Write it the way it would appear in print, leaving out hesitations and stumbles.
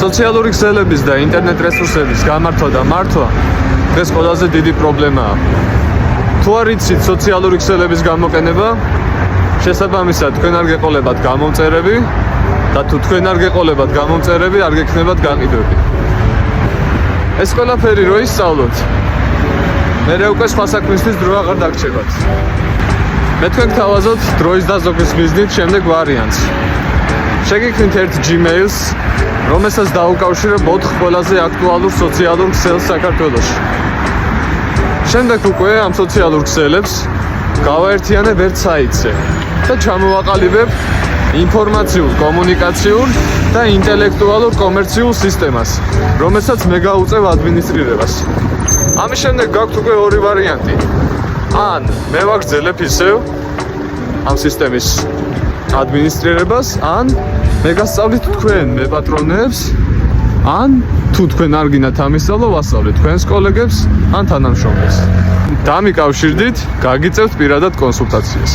სოციალური ქსელების და ინტერნეტ რესურსების გამართვა და მართვა დღეს ყველაზე დიდი პრობლემაა. თუ არ იცით სოციალური ქსელების გამოყენება, შესაბამისად თქვენ არ გეყოლებათ გამომწერები და თუ თქვენ არ გეყოლებათ გამომწერები, არ გექნებათ გაყიდვები. ეს ყველაფერი რო ისწავლოთ, მერე უკვე სხვა საქმისთვის დრო აღარ დაგჭირდებათ. მე თქვენ გთავაზობთ დროის დაზოგვის მიზნით შემდეგ ვარიანტს. შეგიქმნით ერთ Gmail-ს, რომელსაც დაუკავშირებ 4 ყველაზე აქტუალურ სოციალურ ქსელს საქართველოში. შემდეგ უკვე ამ სოციალურ ქსელებს გავაერთიანებ ერთ საიტზე და ჩამოვაყალიბებ ინფორმაციულ, კომუნიკაციურ და ინტელექტუალურ კომერციულ სისტემას, რომელსაც მე გავუწევ ადმინისტრირებას. ამის შემდეგ გაქვთ უკვე ორი ვარიანტი. ან მე ვაგრძელებ ისევ ამ სისტემის ადმინისტრირებას, ან მე გასწავლით თქვენ, მე პატრონებს, ან თუ თქვენ არ გინდათ ამისწავლა, ვასწავლეთ თქვენს კოლეგებს, ან თანამშრომლებს. დამიკავშირდით, გაგიწევთ პირადად კონსულტაციას.